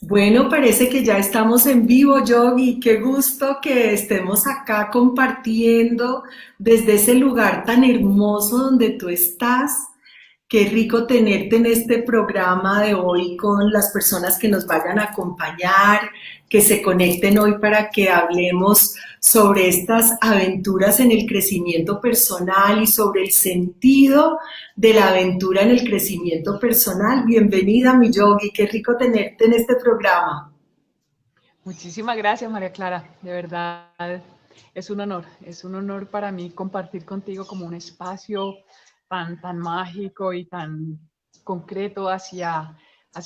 Bueno, parece que ya estamos en vivo, Yogi. Qué gusto que estemos acá compartiendo desde ese lugar tan hermoso donde tú estás. Qué rico tenerte en este programa de hoy con las personas que nos vayan a acompañar, que se conecten hoy para que hablemos sobre estas aventuras en el crecimiento personal y sobre el sentido de la aventura en el crecimiento personal. Bienvenida, mi Yogi, qué rico tenerte en este programa. Muchísimas gracias, María Clara. De verdad, es un honor para mí compartir contigo como un espacio tan mágico y tan concreto hacia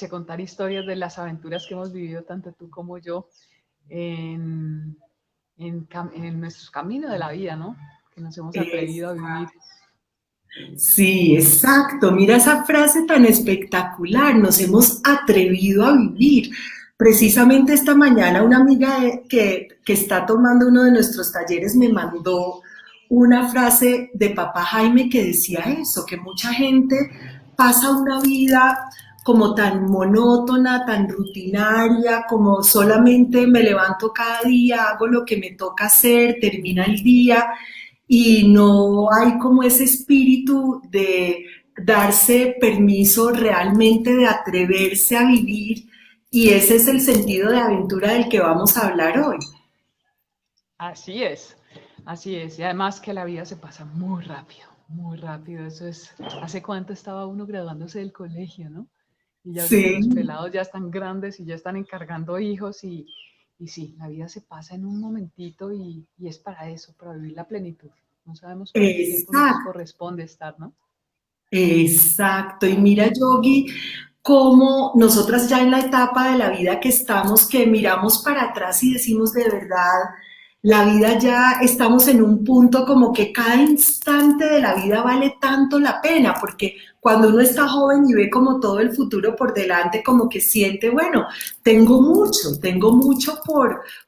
contar historias de las aventuras que hemos vivido tanto tú como yo en, en nuestros caminos de la vida, ¿no? Que nos hemos atrevido a vivir. Sí, exacto. Mira esa frase tan espectacular. Nos hemos atrevido a vivir. Precisamente esta mañana una amiga que está tomando uno de nuestros talleres me mandó una frase de papá Jaime que decía eso, que mucha gente pasa una vida como tan monótona, tan rutinaria, como solamente me levanto cada día, hago lo que me toca hacer, termina el día y no hay como ese espíritu de darse permiso realmente de atreverse a vivir y ese es el sentido de aventura del que vamos a hablar hoy. Así es, así es. Y además que la vida se pasa muy rápido, muy rápido. Eso es, ¿hace cuánto estaba uno graduándose del colegio, no? Y ya ahorita Sí, los pelados ya están grandes y ya están encargando hijos y sí, la vida se pasa en un momentito y es para eso, para vivir la plenitud. No sabemos cuánto tiempo nos exacto, corresponde estar, ¿no? exacto. Y mira, Yogi, cómo nosotras ya en la etapa de la vida que estamos, que miramos para atrás y decimos de verdad, la vida ya estamos en un punto como que cada instante de la vida vale tanto la pena, porque cuando uno está joven y ve como todo el futuro por delante, como que siente, bueno, tengo mucho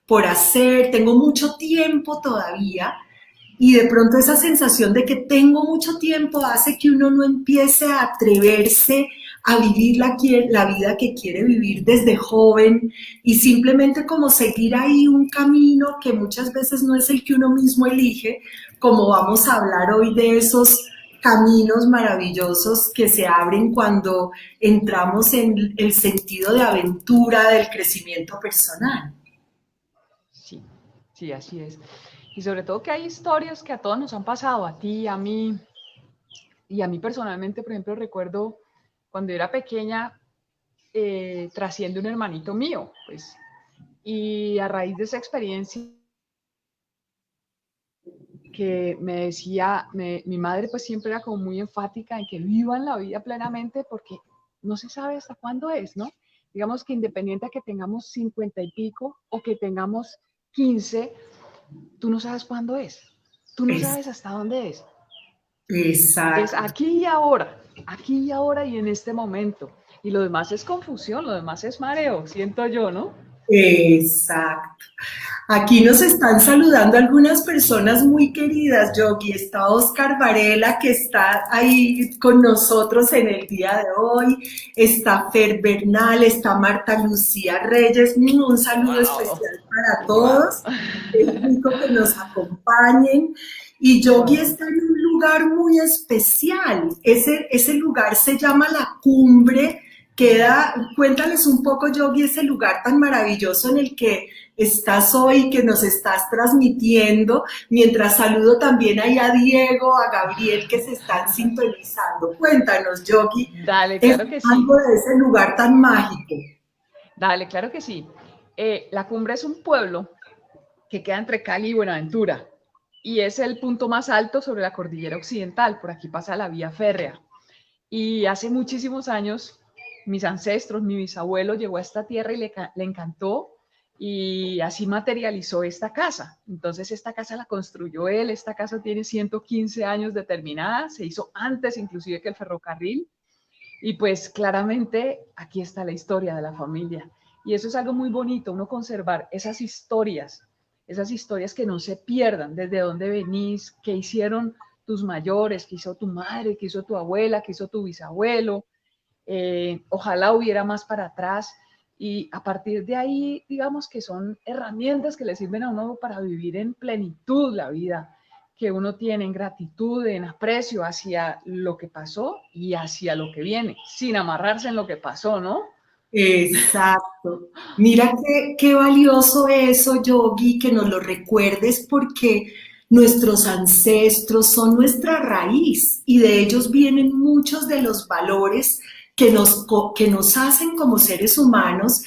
por hacer, tengo mucho tiempo todavía, y de pronto esa sensación de que tengo mucho tiempo hace que uno no empiece a atreverse a vivir la vida que quiere vivir desde joven y simplemente como seguir ahí un camino que muchas veces no es el que uno mismo elige, como vamos a hablar hoy de esos caminos maravillosos que se abren cuando entramos en el sentido de aventura del crecimiento personal. Sí, sí, así es. Y sobre todo que hay historias que a todos nos han pasado, a ti, a mí, y a mí personalmente, por ejemplo, recuerdo cuando era pequeña, trasciende un hermanito mío, pues, y a raíz de esa experiencia que me decía, mi madre pues siempre era como muy enfática en que vivan la vida plenamente porque no se sabe hasta cuándo es, ¿no? Digamos que independiente a que tengamos 50 y pico o que tengamos 15, tú no sabes cuándo es, tú no Es, sabes hasta dónde es. Es exacto. aquí y ahora y en este momento. Y lo demás es confusión, lo demás es mareo, siento yo, ¿no? Exacto. Aquí nos están saludando algunas personas muy queridas, Yogi. Está Oscar Varela, que está ahí con nosotros en el día de hoy. Está Fer Bernal, está Marta Lucía Reyes. Un saludo ¡Wow! especial para ¡Wow! todos. Es rico que nos acompañen. Y Yogi ¡Wow! está en un lugar muy especial. Ese lugar se llama La Cumbre. Cuéntales un poco, Yogi, ese lugar tan maravilloso en el que estás hoy, que nos estás transmitiendo, mientras saludo también ahí a Diego, a Gabriel que se están sintonizando. Cuéntanos, Yogi, Dale, es claro que sí. algo de ese lugar tan mágico. Dale, claro que sí. La Cumbre es un pueblo que queda entre Cali y Buenaventura y es el punto más alto sobre la cordillera occidental. Por aquí pasa la vía férrea. Y hace muchísimos años, mis ancestros, mi bisabuelo llegó a esta tierra y le encantó y así materializó esta casa. Entonces esta casa la construyó él, esta casa tiene 115 años de terminada, se hizo antes inclusive que el ferrocarril y pues claramente aquí está la historia de la familia. Y eso es algo muy bonito, uno conservar esas historias que no se pierdan, desde dónde venís, qué hicieron tus mayores, qué hizo tu madre, qué hizo tu abuela, qué hizo tu bisabuelo. Ojalá hubiera más para atrás y a partir de ahí, digamos que son herramientas que le sirven a uno para vivir en plenitud la vida que uno tiene, en gratitud, en aprecio hacia lo que pasó y hacia lo que viene, sin amarrarse en lo que pasó, ¿no? Exacto. Mira qué valioso eso, Yogi, que nos lo recuerdes porque nuestros ancestros son nuestra raíz y de ellos vienen muchos de los valores que nos hacen como seres humanos.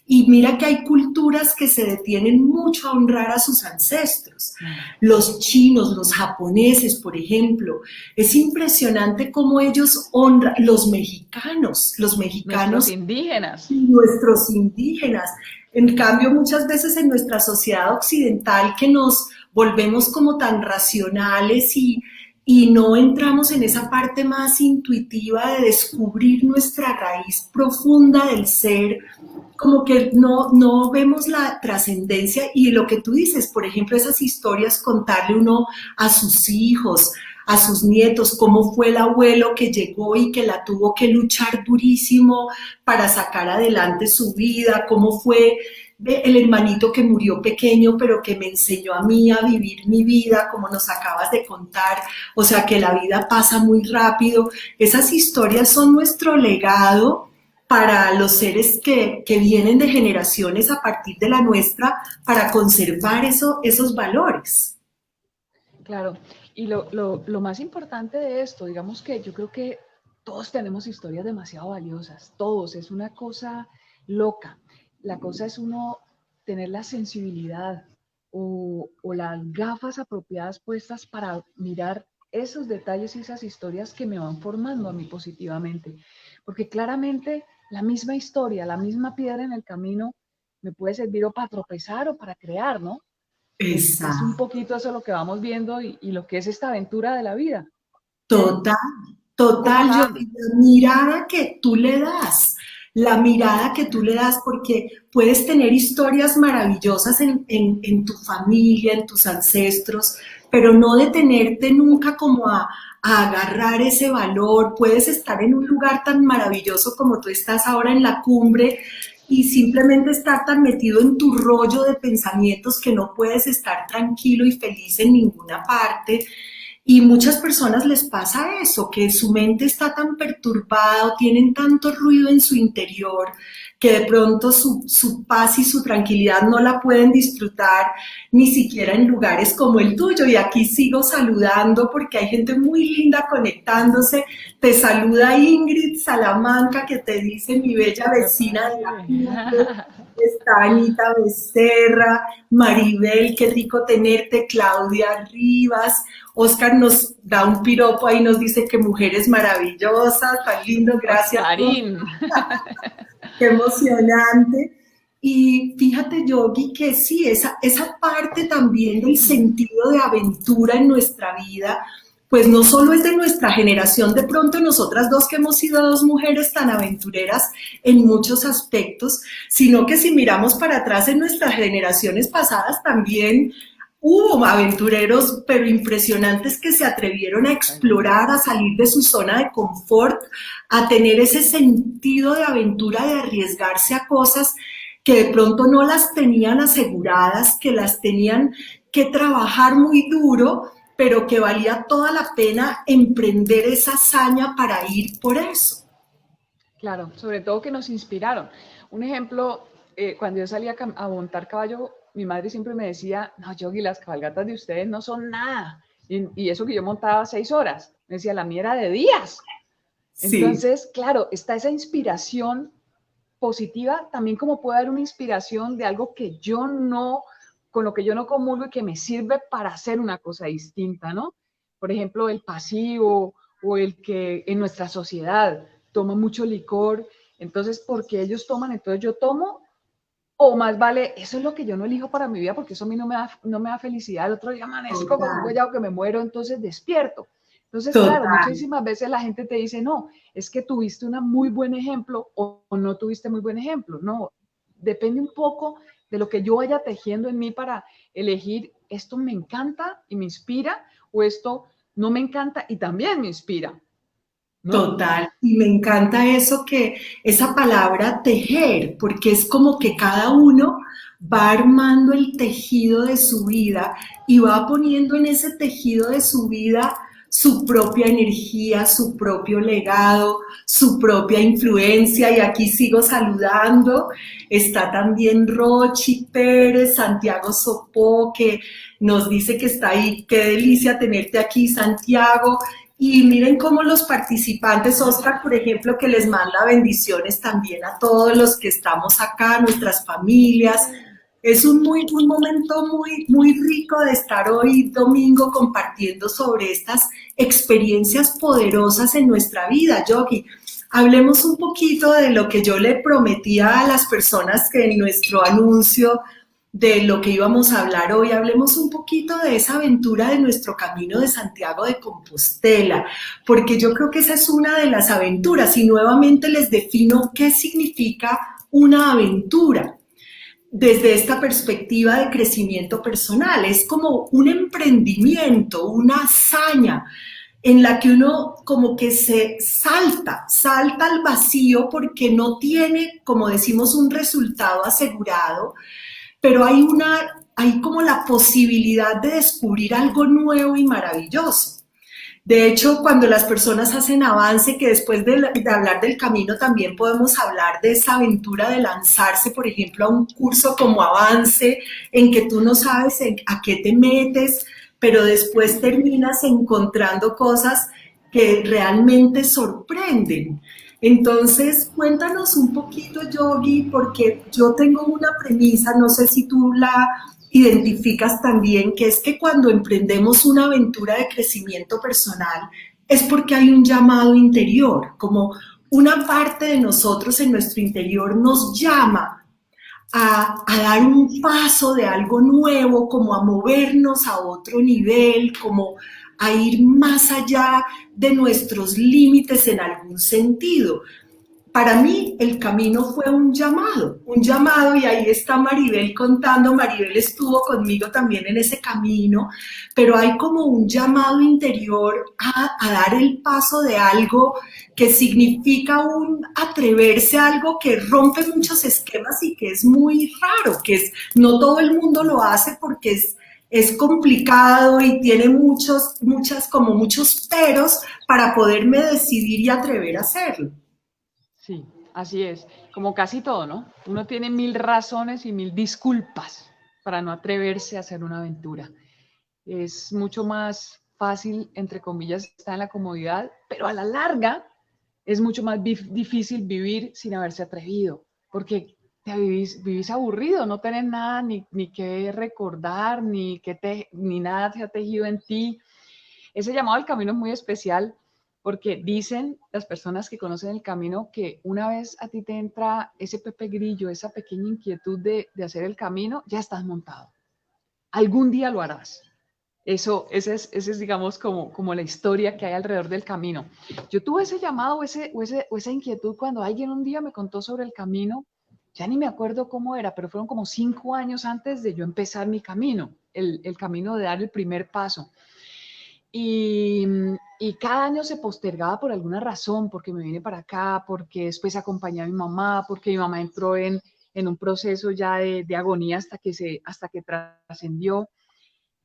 Y mira que hay culturas que se detienen mucho a honrar a sus ancestros. Los chinos, los japoneses, por ejemplo, es impresionante cómo ellos honran, los Nuestros mexicanos indígenas. y nuestros indígenas. En cambio, muchas veces en nuestra sociedad occidental que nos volvemos como tan racionales y no entramos en esa parte más intuitiva de descubrir nuestra raíz profunda del ser, como que no vemos la trascendencia y lo que tú dices, por ejemplo, esas historias, contarle uno a sus hijos, a sus nietos, cómo fue el abuelo que llegó y que la tuvo que luchar durísimo para sacar adelante su vida, cómo fue el hermanito que murió pequeño, pero que me enseñó a mí a vivir mi vida, como nos acabas de contar, o sea que la vida pasa muy rápido. Esas historias son nuestro legado para los seres que vienen de generaciones a partir de la nuestra para conservar esos valores. Claro, y lo más importante de esto, digamos que yo creo que todos tenemos historias demasiado valiosas, todos, es una cosa loca. La cosa es uno tener la sensibilidad o las gafas apropiadas puestas para mirar esos detalles y esas historias que me van formando a mí positivamente. Porque claramente la misma historia, la misma piedra en el camino me puede servir o para tropezar o para crear, ¿no? Es un Exacto. poquito eso lo que vamos viendo y lo que es esta aventura de la vida. ¿Qué? Total, ¿Cómo total, la yo, ando? la mirada que tú le das, la mirada que tú le das, porque puedes tener historias maravillosas en tu familia, en tus ancestros, pero no detenerte nunca como a agarrar ese valor. Puedes estar en un lugar tan maravilloso como tú estás ahora en la cumbre y simplemente estar tan metido en tu rollo de pensamientos que no puedes estar tranquilo y feliz en ninguna parte. Y muchas personas les pasa eso, que su mente está tan perturbada o tienen tanto ruido en su interior que de pronto su paz y su tranquilidad no la pueden disfrutar ni siquiera en lugares como el tuyo. Y aquí sigo saludando porque hay gente muy linda conectándose. Te saluda Ingrid Salamanca que te dice mi bella Qué vecina de la padre. cumbre. Está Anita Becerra, Maribel, qué rico tenerte, Claudia Rivas, Oscar nos da un piropo ahí, nos dice que mujeres maravillosas, tan lindo, gracias, Oscarín. qué emocionante. Y fíjate, Yogi, que sí, esa parte también del sentido de aventura en nuestra vida, pues no solo es de nuestra generación, de pronto nosotras dos que hemos sido dos mujeres tan aventureras en muchos aspectos, sino que si miramos para atrás en nuestras generaciones pasadas también hubo aventureros, pero impresionantes que se atrevieron a explorar, a salir de su zona de confort, a tener ese sentido de aventura, de arriesgarse a cosas que de pronto no las tenían aseguradas, que las tenían que trabajar muy duro, pero que valía toda la pena emprender esa hazaña para ir por eso. Claro, sobre todo que nos inspiraron. Un ejemplo, cuando yo salía a montar caballo, mi madre siempre me decía, no, Yogi, las cabalgatas de ustedes no son nada. Y eso que yo montaba 6 horas. Me decía, la mía era de días. Sí, Entonces, claro, está esa inspiración positiva, también como puede haber una inspiración de algo que yo no, con lo que yo no comulgo y que me sirve para hacer una cosa distinta, ¿no? Por ejemplo, el pasivo o el que en nuestra sociedad toma mucho licor, entonces, porque ellos toman, entonces yo tomo, o más vale, eso es lo que yo no elijo para mi vida, porque eso a mí no me da felicidad. El otro día amanezco con un total, guayabo que me muero, entonces despierto. Entonces, claro, total. muchísimas veces la gente te dice, no, es que tuviste un muy buen ejemplo o no tuviste muy buen ejemplo. No, depende un poco de lo que yo vaya tejiendo en mí para elegir esto me encanta y me inspira o esto no me encanta y también me inspira. ¿no? Total, y me encanta eso que esa palabra tejer, porque es como que cada uno va armando el tejido de su vida y va poniendo en ese tejido de su vida su propia energía, su propio legado, su propia influencia. Y aquí sigo saludando. Está también Rochi Pérez, Santiago Sopó, que nos dice que está ahí. Qué delicia tenerte aquí, Santiago. Y miren cómo los participantes, Oscar, por ejemplo, que les manda bendiciones también a todos los que estamos acá, nuestras familias. Es un momento muy rico de estar hoy domingo compartiendo sobre estas experiencias poderosas en nuestra vida, Yogi. Hablemos un poquito de lo que yo le prometía a las personas que en nuestro anuncio de lo que íbamos a hablar hoy, hablemos un poquito de esa aventura de nuestro camino de Santiago de Compostela, porque yo creo que esa es una de las aventuras y nuevamente les defino qué significa una aventura desde esta perspectiva de crecimiento personal. Es como un emprendimiento, una hazaña en la que uno como que se salta al vacío porque no tiene, como decimos, un resultado asegurado, pero hay como la posibilidad de descubrir algo nuevo y maravilloso. De hecho, cuando las personas hacen avance, que después de hablar del camino también podemos hablar de esa aventura de lanzarse, por ejemplo, a un curso como avance, en que tú no sabes a qué te metes, pero después terminas encontrando cosas que realmente sorprenden. Entonces, cuéntanos un poquito, Yogi, porque yo tengo una premisa, no sé si tú la identificas también, que es que cuando emprendemos una aventura de crecimiento personal es porque hay un llamado interior, como una parte de nosotros en nuestro interior nos llama a dar un paso de algo nuevo, como a movernos a otro nivel, como a ir más allá de nuestros límites en algún sentido. Para mí el camino fue un llamado y ahí está Maribel contando, Maribel estuvo conmigo también en ese camino, pero hay como un llamado interior a dar el paso de algo que significa un atreverse a algo que rompe muchos esquemas y que es muy raro, que es, no todo el mundo lo hace porque es complicado y tiene como muchos peros para poderme decidir y atrever a hacerlo. Sí, así es. Como casi todo, ¿no? Uno tiene mil razones y mil disculpas para no atreverse a hacer una aventura. Es mucho más fácil, entre comillas, estar en la comodidad, pero a la larga es mucho más difícil vivir sin haberse atrevido, porque vivís aburrido, no tenés nada ni que recordar, ni nada se ha tejido en ti. Ese llamado al camino es muy especial porque dicen las personas que conocen el camino que una vez a ti te entra ese pepe grillo, esa pequeña inquietud de hacer el camino, ya estás montado. Algún día lo harás. Ese es digamos, como la historia que hay alrededor del camino. Yo tuve ese llamado o esa inquietud cuando alguien un día me contó sobre el camino, ya ni me acuerdo cómo era, pero fueron como 5 años antes de yo empezar mi camino, el camino de dar el primer paso. Y, y cada año se postergaba por alguna razón, porque me vine para acá, porque después acompañé a mi mamá, porque mi mamá entró en un proceso ya de agonía hasta que trascendió.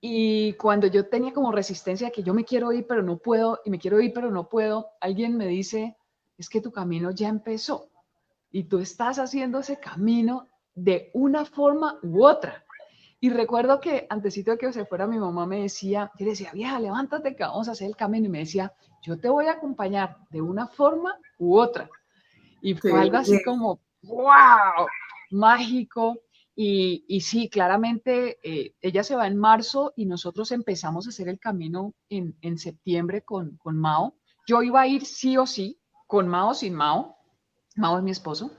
Y cuando yo tenía como resistencia de que yo me quiero ir, pero no puedo, y me quiero ir, pero no puedo, alguien me dice, es que tu camino ya empezó y tú estás haciendo ese camino de una forma u otra. Y recuerdo que antesito de que se fuera mi mamá me decía, yo le decía, vieja, levántate que vamos a hacer el camino. Y me decía, yo te voy a acompañar de una forma u otra. Y fue algo así Sí. como, wow, mágico. Y sí, claramente ella se va en marzo y nosotros empezamos a hacer el camino en septiembre con Mao. Yo iba a ir sí o sí, con Mao o sin Mao. Mao es mi esposo.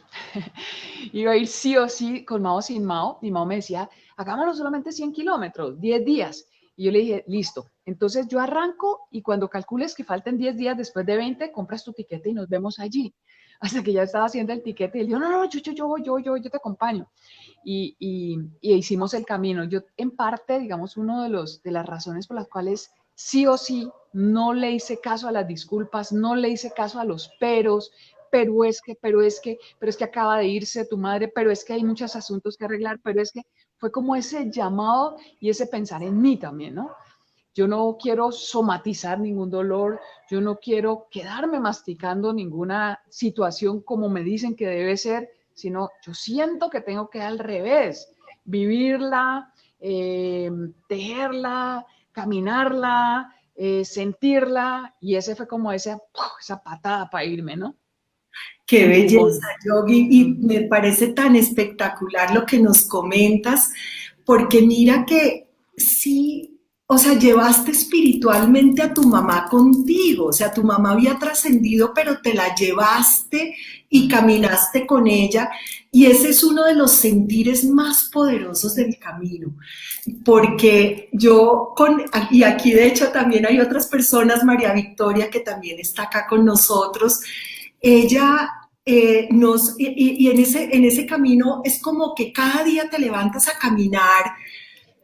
Iba a ir sí o sí con Mao o sin Mao. Mi Mao me decía, hagámoslo solamente 100 kilómetros, 10 días. Y yo le dije, listo. Entonces yo arranco y cuando calcules que falten 10 días después de 20, compras tu tiquete y nos vemos allí. Hasta que ya estaba haciendo el tiquete y él dijo, no, no, yo te acompaño. Y hicimos el camino. Yo, en parte, digamos, de las razones por las cuales sí o sí no le hice caso a las disculpas, no le hice caso a los peros, pero es que acaba de irse tu madre, pero es que hay muchos asuntos que arreglar, pero es que fue como ese llamado y ese pensar en mí también, ¿no? Yo no quiero somatizar ningún dolor, yo no quiero quedarme masticando ninguna situación como me dicen que debe ser, sino yo siento que tengo que al revés, vivirla, tejerla, caminarla, sentirla, y ese fue como esa patada para irme, ¿no? Qué Ese belleza, empujón. Yogi, y me parece tan espectacular lo que nos comentas, porque mira que sí, o sea, llevaste espiritualmente a tu mamá contigo, o sea, tu mamá había trascendido, pero te la llevaste y Mm. caminaste con ella, y ese es uno de los sentires más poderosos del camino, porque y aquí de hecho también hay otras personas, María Victoria, que también está acá con nosotros, ella y en ese camino es como que cada día te levantas a caminar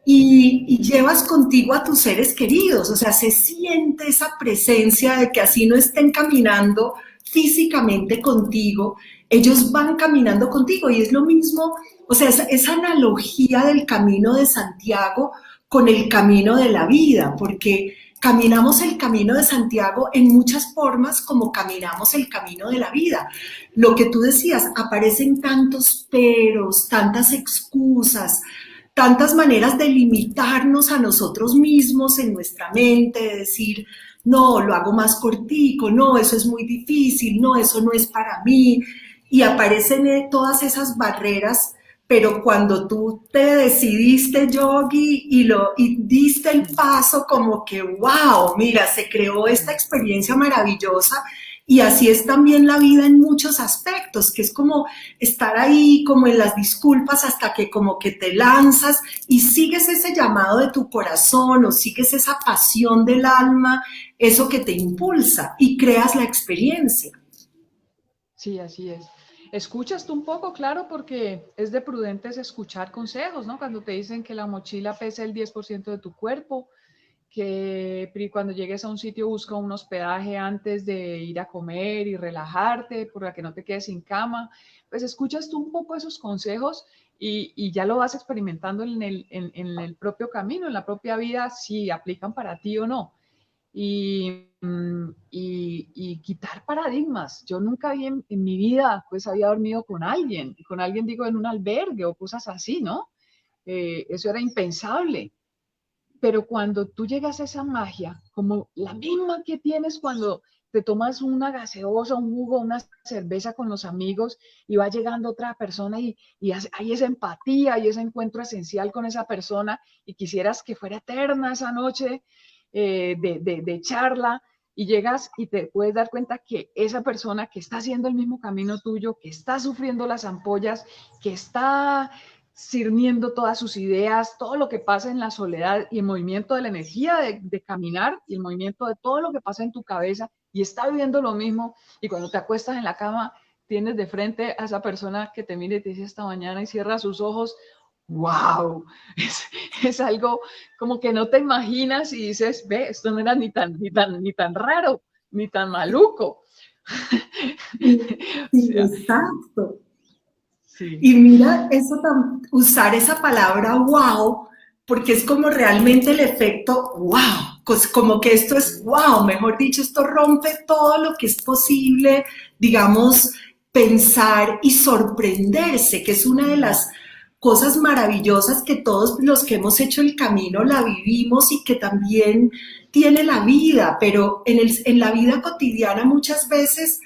y llevas contigo a tus seres queridos, o sea, se siente esa presencia de que así no estén caminando físicamente contigo, ellos van caminando contigo y es lo mismo, o sea, esa analogía del camino de Santiago con el camino de la vida, porque caminamos el camino de Santiago en muchas formas como caminamos el camino de la vida. Lo que tú decías, aparecen tantos peros, tantas excusas, tantas maneras de limitarnos a nosotros mismos en nuestra mente, de decir, no, lo hago más cortico, no, eso es muy difícil, no, eso no es para mí. Y aparecen todas esas barreras, pero cuando tú te decidiste, Yogi, y diste el paso como que, wow, mira, se creó esta experiencia maravillosa. Y así es también la vida en muchos aspectos, que es como estar ahí, como en las disculpas, hasta que como que te lanzas y sigues ese llamado de tu corazón o sigues esa pasión del alma, eso que te impulsa y creas la experiencia. Sí, así es. Escuchas tú un poco, claro, porque es de prudentes escuchar consejos, ¿no? Cuando te dicen que la mochila pesa el 10% de tu cuerpo, que cuando llegues a un sitio busca un hospedaje antes de ir a comer y relajarte para que no te quedes sin cama. Pues escuchas tú un poco esos consejos y ya lo vas experimentando en el propio camino, en la propia vida, si aplican para ti o no y quitar paradigmas. Yo nunca en mi vida pues había dormido con alguien digo en un albergue o cosas así, ¿no? Eso era impensable. Pero cuando tú llegas a esa magia, como la misma que tienes cuando te tomas una gaseosa, un jugo, una cerveza con los amigos y va llegando otra persona y hay esa empatía y ese encuentro esencial con esa persona y quisieras que fuera eterna esa noche de charla y llegas y te puedes dar cuenta que esa persona que está haciendo el mismo camino tuyo, que está sufriendo las ampollas, que está cirniendo todas sus ideas, todo lo que pasa en la soledad y el movimiento de la energía de caminar y el movimiento de todo lo que pasa en tu cabeza y está viviendo lo mismo y cuando te acuestas en la cama tienes de frente a esa persona que te mira y te dice esta mañana y cierra sus ojos, wow, es algo como que no te imaginas y dices, ve, esto no era ni tan raro, ni tan maluco. Sí, O sí, sea, exacto. sí. Y mira, usar esa palabra wow, porque es como realmente el efecto wow, como que esto es wow, mejor dicho, esto rompe todo lo que es posible, digamos, pensar y sorprenderse, que es una de las cosas maravillosas que todos los que hemos hecho el camino la vivimos y que también tiene la vida, pero en la vida cotidiana muchas veces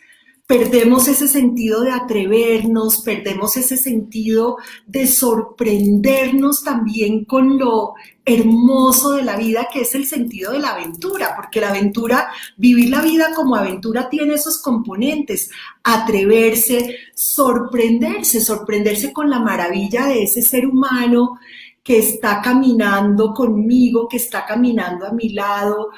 perdemos ese sentido de atrevernos, perdemos ese sentido de sorprendernos también con lo hermoso de la vida, que es el sentido de la aventura, porque la aventura, vivir la vida como aventura tiene esos componentes, atreverse, sorprenderse, sorprenderse con la maravilla de ese ser humano que está caminando conmigo, que está caminando a mi lado,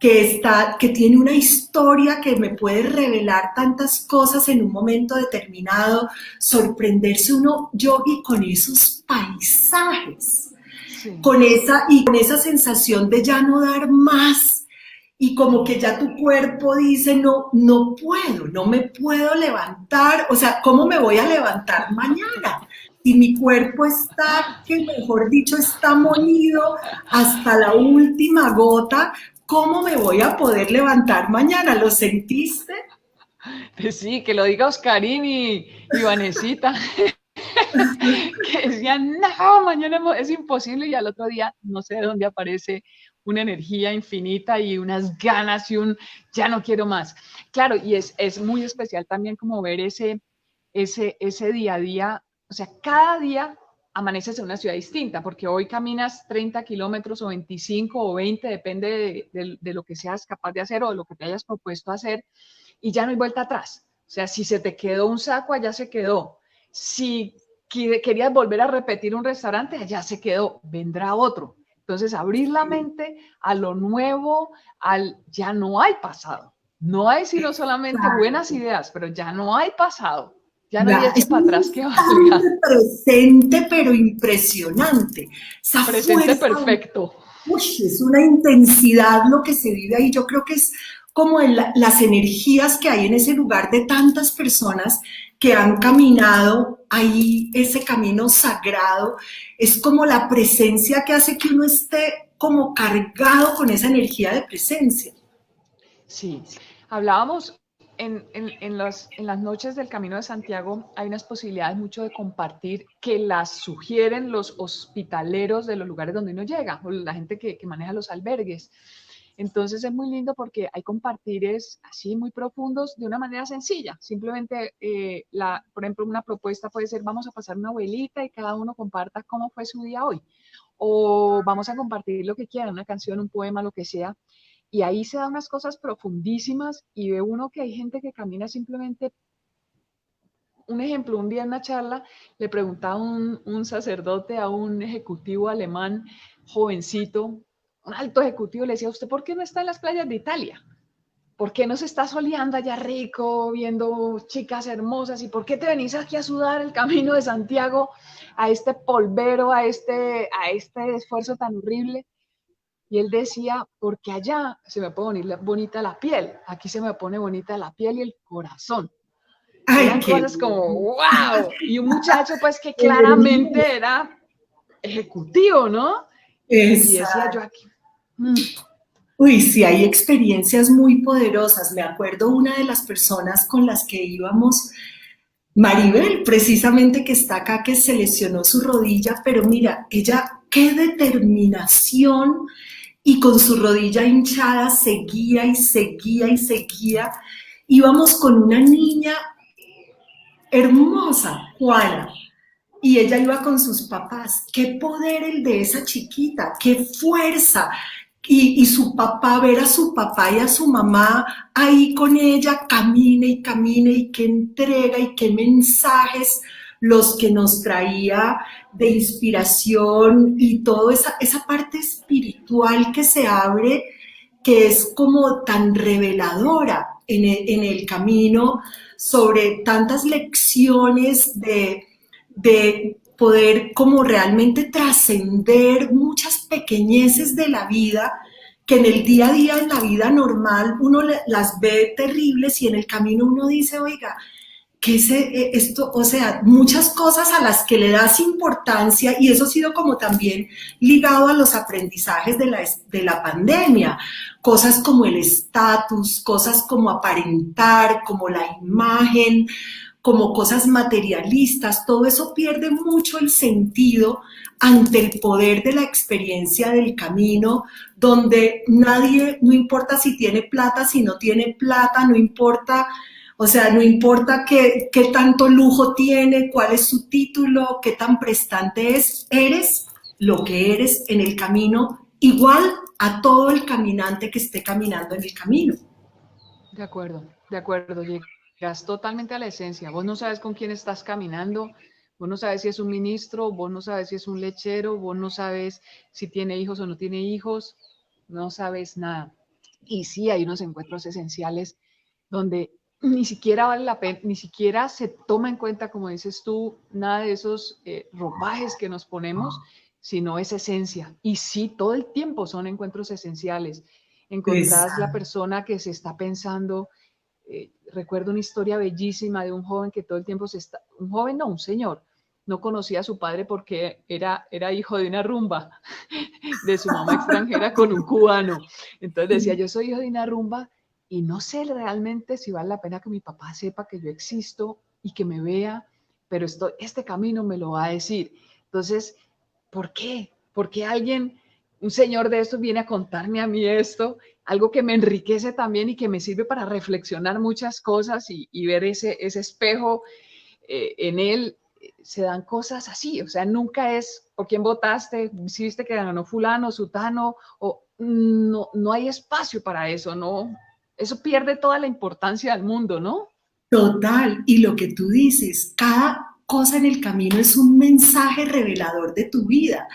que tiene una historia que me puede revelar tantas cosas en un momento determinado, sorprenderse uno, Yogi, con esos paisajes, Sí. con esa sensación de ya no dar más y como que ya tu cuerpo dice, no, no puedo, no me puedo levantar, o sea, ¿cómo me voy a levantar mañana? Si mi cuerpo está, que mejor dicho, está molido hasta la última gota, ¿cómo me voy a poder levantar mañana? ¿Lo sentiste? Sí, que lo diga Oscarín y Vanesita, que decían, no, mañana es imposible y al otro día no sé de dónde aparece una energía infinita y unas ganas y un ya no quiero más. Claro, y es muy especial también como ver ese día a día, o sea, cada día amaneces en una ciudad distinta, porque hoy caminas 30 kilómetros o 25 o 20, depende de lo que seas capaz de hacer o de lo que te hayas propuesto hacer, y ya no hay vuelta atrás. O sea, si se te quedó un saco, allá se quedó. Si querías volver a repetir un restaurante, allá se quedó, vendrá otro. Entonces, abrir la mente a lo nuevo, ya no hay pasado. No hay sino solamente buenas ideas, pero ya no hay pasado. Ya no hay Ya, eche es para un atrás que valga. instante presente, pero impresionante. Esa Presente fuerza, perfecto. uy, es una intensidad lo que se vive ahí. Yo creo que es como las energías que hay en ese lugar de tantas personas que han caminado ahí ese camino sagrado. Es como la presencia que hace que uno esté como cargado con esa energía de presencia. Sí, hablábamos en las noches del Camino de Santiago, hay unas posibilidades mucho de compartir que las sugieren los hospitaleros de los lugares donde uno llega, o la gente que maneja los albergues. Entonces es muy lindo porque hay compartires así muy profundos de una manera sencilla. Simplemente, por ejemplo, una propuesta puede ser, vamos a pasar una abuelita y cada uno comparta cómo fue su día hoy. O vamos a compartir lo que quieran, una canción, un poema, lo que sea, y ahí se dan unas cosas profundísimas y ve uno que hay gente que camina simplemente. Un ejemplo, un día en una charla le preguntaba un sacerdote a un ejecutivo alemán jovencito, un alto ejecutivo, le decía, ¿usted por qué no está en las playas de Italia? ¿Por qué no se está soleando allá rico, viendo chicas hermosas? ¿Y por qué te venís aquí a sudar el camino de Santiago, a este polvero, a este esfuerzo tan horrible? Y él decía, porque allá se me pone bonita la piel, aquí se me pone bonita la piel y el corazón. Ay, Eran qué cosas como, wow. Y un muchacho pues que hermoso. claramente era ejecutivo, ¿no? Y decía yo Exacto. aquí, mm, Uy, sí, hay experiencias muy poderosas. Me acuerdo una de las personas con las que íbamos, Maribel, precisamente que está acá, que se lesionó su rodilla, pero mira, ella, qué determinación y con su rodilla hinchada seguía y seguía y seguía. Íbamos con una niña hermosa, Juana, y ella iba con sus papás. Qué poder el de esa chiquita, qué fuerza. Y su papá, ver a su papá y a su mamá ahí con ella, camine y camine y qué entrega y qué mensajes los que nos traía de inspiración y toda esa parte espiritual que se abre, que es como tan reveladora en el camino sobre tantas lecciones de poder como realmente trascender muchas pequeñeces de la vida que en el día a día, en la vida normal, uno las ve terribles y en el camino uno dice, oiga, que esto, o sea, muchas cosas a las que le das importancia y eso ha sido como también ligado a los aprendizajes de la pandemia, cosas como el estatus, cosas como aparentar, como la imagen, como cosas materialistas, todo eso pierde mucho el sentido ante el poder de la experiencia del camino, donde nadie, no importa si tiene plata, si no tiene plata, no importa, o sea, no importa qué tanto lujo tiene, cuál es su título, qué tan prestante es, eres lo que eres en el camino, igual a todo el caminante que esté caminando en el camino. de acuerdo, llegas totalmente a la esencia. Vos no sabes con quién estás caminando, vos no sabes si es un ministro, vos no sabes si es un lechero, vos no sabes si tiene hijos o no tiene hijos, no sabes nada. Y sí, hay unos encuentros esenciales donde ni siquiera vale la pena, ni siquiera se toma en cuenta, como dices tú, nada de esos ropajes que nos ponemos, sino esa esencia. Y sí, todo el tiempo son encuentros esenciales encontrás la Exacto. persona que se está pensando. Recuerdo una historia bellísima de un joven que todo el tiempo un joven no, un señor, no conocía a su padre porque era hijo de una rumba de su mamá extranjera con un cubano. Entonces decía, yo soy hijo de una rumba y no sé realmente si vale la pena que mi papá sepa que yo existo y que me vea, pero este camino me lo va a decir. Entonces, ¿por qué? ¿Por qué alguien, un señor de estos viene a contarme a mí esto? Algo que me enriquece también y que me sirve para reflexionar muchas cosas y ver ese espejo en él. Se dan cosas así, o sea, nunca es por quién votaste, si viste que ganó fulano, sutano, o no, no hay espacio para eso, no, eso pierde toda la importancia del mundo, ¿no? Total, y lo que tú dices, cada cosa en el camino es un mensaje revelador de tu vida.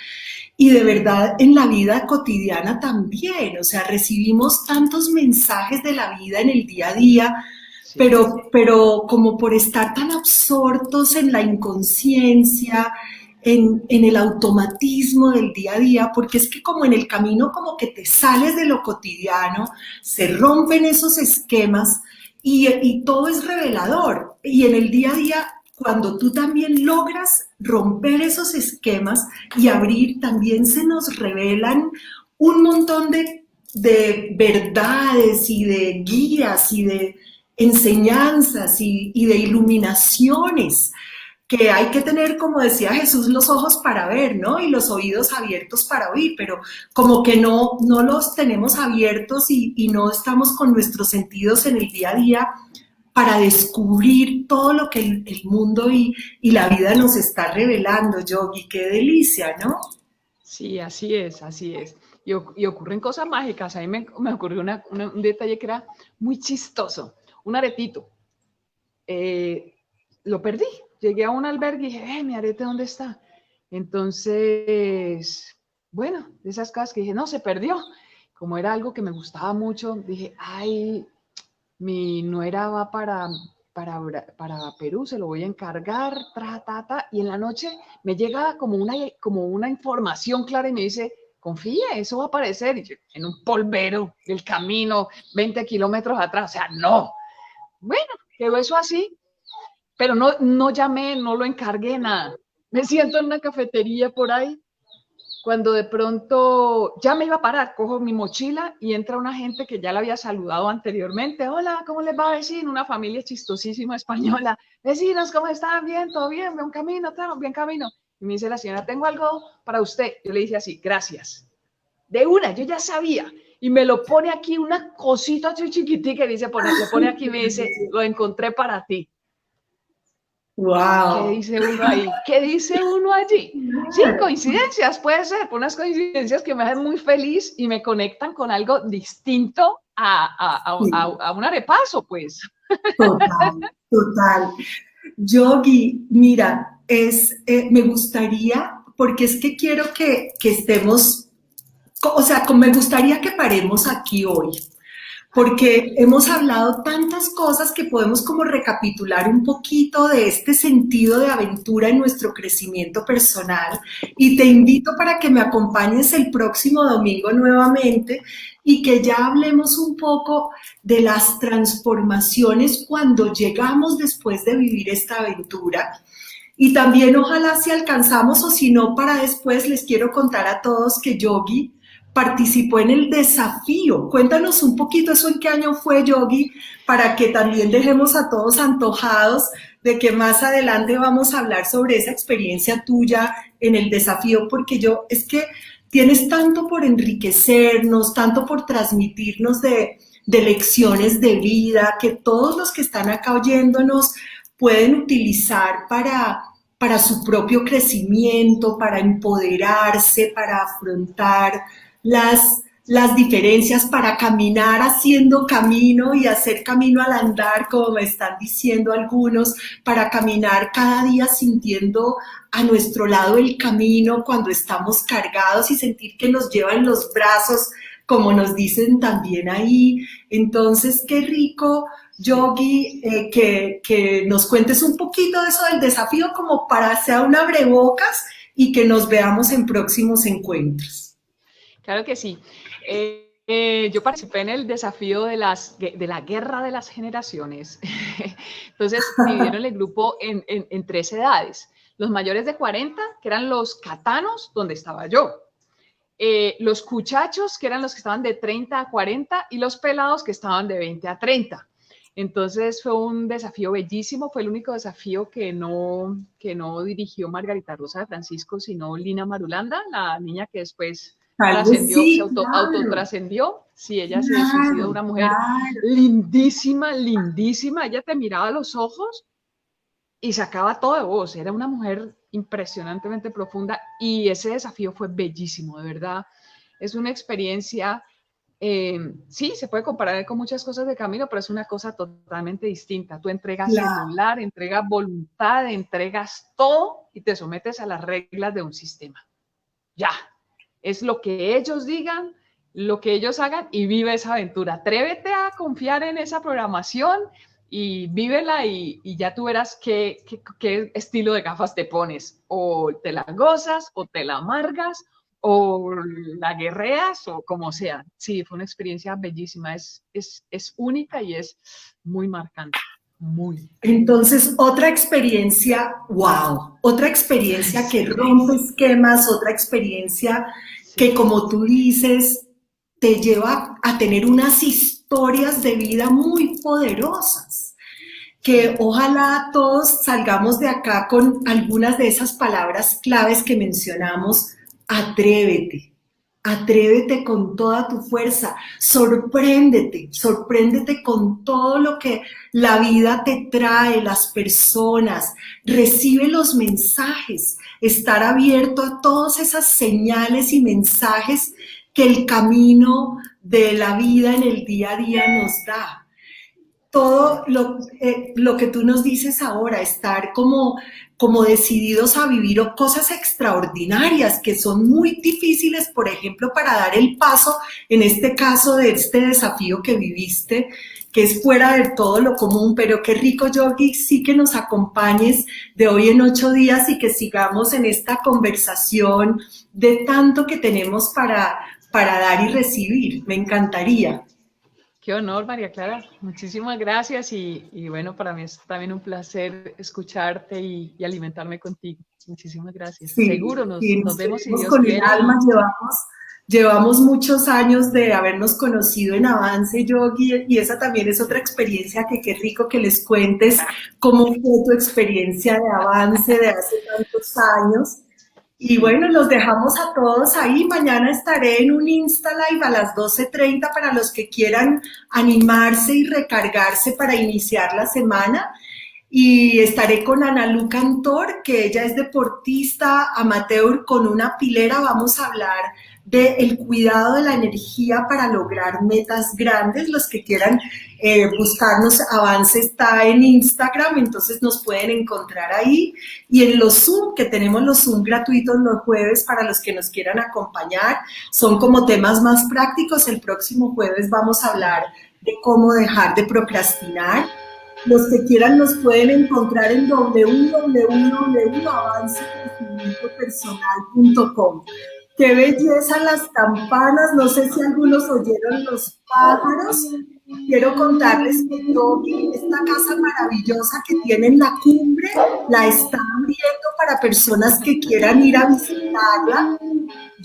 Y de verdad en la vida cotidiana también, o sea, recibimos tantos mensajes de la vida en el día a día, Sí. pero como por estar tan absortos en la inconsciencia, en el automatismo del día a día, porque es que como en el camino como que te sales de lo cotidiano, se rompen esos esquemas y todo es revelador. Y en el día a día, cuando tú también logras romper esos esquemas y abrir, también se nos revelan un montón de verdades y de guías y de enseñanzas y de iluminaciones que hay que tener, como decía Jesús, los ojos para ver, ¿no? Y los oídos abiertos para oír, pero como que no los tenemos abiertos y no estamos con nuestros sentidos en el día a día para descubrir todo lo que el mundo y la vida nos está revelando, Yogi. Qué delicia, ¿no? Sí, así es, así es. Y ocurren cosas mágicas. A mí me ocurrió un detalle que era muy chistoso. Un aretito. Eh, lo perdí. Llegué a un albergue y dije, mi arete, ¿dónde está? Entonces, bueno, de esas cosas que dije, no, se perdió. Como era algo que me gustaba mucho, dije, ay, mi nuera va para Perú, se lo voy a encargar, y en la noche me llega como una información clara y me dice, confía, eso va a aparecer, y yo, en un polvero del camino, 20 kilómetros atrás, o sea, no. Bueno, quedó eso así, pero no llamé, no lo encargué, nada. Me siento en una cafetería por ahí cuando de pronto ya me iba a parar, cojo mi mochila y entra una gente que ya la había saludado anteriormente. Hola, ¿cómo les va, vecino? Una familia chistosísima española. Vecinos, ¿cómo están? Bien, todo bien, buen camino, bien camino. Y me dice la señora, tengo algo para usted. Yo le dije así, gracias. De una, yo ya sabía. Y me lo pone aquí una cosita así chiquitica y dice, lo pone aquí y me dice, lo encontré para ti. ¿Qué Wow. dice uno ahí? ¿Qué dice uno allí? Sí, coincidencias, puede ser, unas coincidencias que me hacen muy feliz y me conectan con algo distinto Sí, a un arepaso, pues. total, total. Yogi, mira, me gustaría, porque es que quiero que estemos, o sea, me gustaría que paremos aquí hoy, porque hemos hablado tantas cosas que podemos como recapitular un poquito de este sentido de aventura en nuestro crecimiento personal y te invito para que me acompañes el próximo domingo nuevamente y que ya hablemos un poco de las transformaciones cuando llegamos después de vivir esta aventura y también ojalá si alcanzamos o si no para después les quiero contar a todos que Yogi participó en el desafío. Cuéntanos un poquito eso en qué año fue Yogi para que también dejemos a todos antojados de que más adelante vamos a hablar sobre esa experiencia tuya en el desafío porque yo es que tienes tanto por enriquecernos, tanto por transmitirnos de lecciones de vida que todos los que están acá oyéndonos pueden utilizar para su propio crecimiento, para empoderarse, para afrontar las diferencias, para caminar haciendo camino y hacer camino al andar, como me están diciendo algunos, para caminar cada día sintiendo a nuestro lado el camino cuando estamos cargados y sentir que nos llevan los brazos, como nos dicen también ahí. Entonces, qué rico Sí. Yogi, que nos cuentes un poquito de eso del desafío como para sea un abrebocas y que nos veamos en próximos encuentros. Claro que sí. Yo participé en el desafío de la guerra de las generaciones. Entonces, dividieron el grupo en 3 edades. Los mayores de 40, que eran los catanos, donde estaba yo. Los cuchachos, que eran los que estaban de 30 a 40, y los pelados, que estaban de 20 a 30. Entonces fue un desafío bellísimo, fue el único desafío que no dirigió Margarita Rosa de Francisco, sino Lina Marulanda, la niña que después Tal vez trascendió, se sí, claro, autotrascendió. Sí, ella se suicidó, claro, una mujer claro. lindísima, lindísima. Ella te miraba a los ojos y sacaba todo de vos. Era una mujer impresionantemente profunda y ese desafío fue bellísimo, de verdad. Es una experiencia, sí, se puede comparar con muchas cosas de camino, pero es una cosa totalmente distinta. Tú entregas Claro. celular, entregas voluntad, entregas todo y te sometes a las reglas de un sistema. Ya, es lo que ellos digan, lo que ellos hagan y vive esa aventura. Atrévete a confiar en esa programación y vívela y ya tú verás qué estilo de gafas te pones. O te la gozas, o te la amargas, o la guerreas, o como sea. Sí, fue una experiencia bellísima, es única y es muy marcante. Muy. Entonces, otra experiencia, wow, otra experiencia que rompe esquemas, otra experiencia que, Sí. como tú dices, te lleva a tener unas historias de vida muy poderosas, que Sí. ojalá todos salgamos de acá con algunas de esas palabras claves que mencionamos. Atrévete, atrévete con toda tu fuerza, sorpréndete, sorpréndete con todo lo que la vida te trae, las personas, recibe los mensajes, estar abierto a todas esas señales y mensajes que el camino de la vida en el día a día nos da. Todo Sí. lo que tú nos dices ahora, estar como decididos a vivir cosas extraordinarias que son muy difíciles, por ejemplo, para dar el paso, en este caso de este desafío que viviste, que es fuera de todo lo común, pero qué rico, Yogi, sí que nos acompañes de hoy en 8 días y que sigamos en esta conversación de tanto que tenemos para dar y recibir. Me encantaría. Qué honor, María Clara. Muchísimas gracias y bueno, para mí es también un placer escucharte y alimentarme contigo. Muchísimas gracias. Sí, Seguro sí, nos nos vemos si queremos Dios con el quiere alma, y llevamos muchos años de habernos conocido en Avance Yogi y esa también es otra sí. experiencia que qué rico que les cuentes cómo fue tu experiencia de Avance de hace tantos años. Y Sí. bueno, los dejamos a todos ahí. Mañana estaré en un Insta Live a las 12:30 para los que quieran animarse y recargarse para iniciar la semana y estaré con Ana Lu Cantor, que ella es deportista amateur con una pilera. Vamos a hablar del cuidado de la energía para lograr metas grandes. Los que quieran buscarnos, Avance está en Instagram, entonces nos pueden encontrar ahí. Y en los Zoom, que tenemos los Zoom gratuitos los jueves para los que nos quieran acompañar, son como temas más prácticos. El próximo jueves vamos a hablar de cómo dejar de procrastinar. Los que quieran nos pueden encontrar en www.avancecrecimientopersonal.com. Qué belleza las campanas, no sé si algunos oyeron los pájaros. Quiero contarles que Yogi, esta casa maravillosa que tiene en la cumbre, la está abriendo para personas que quieran ir a visitarla.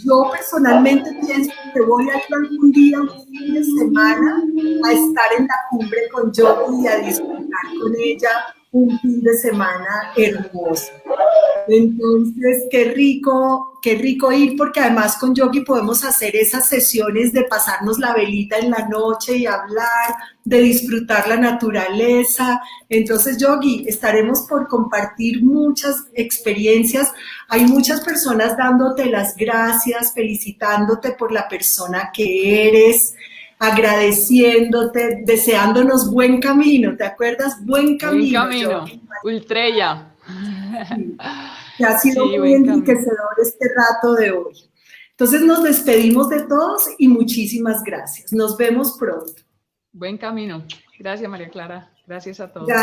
Yo personalmente pienso que voy a ir algún día, un fin de semana, a estar en la cumbre con Yogi y a disfrutar con ella un fin de semana hermoso. Entonces, qué rico ir, porque además con Yogi podemos hacer esas sesiones de pasarnos la velita en la noche y hablar, de disfrutar la naturaleza. Entonces, Yogi, estaremos por compartir muchas experiencias. Hay muchas personas dándote las gracias, felicitándote por la persona que eres, agradeciéndote, deseándonos buen camino. ¿Te acuerdas? Buen Buen camino, camino. Yogi. Ultrella. Sí, que ha sido Sí, muy buen camino. enriquecedor este rato de hoy. Entonces nos despedimos de todos y muchísimas gracias. Nos vemos pronto. Buen camino. Gracias, María Clara. Gracias a todos. Gracias.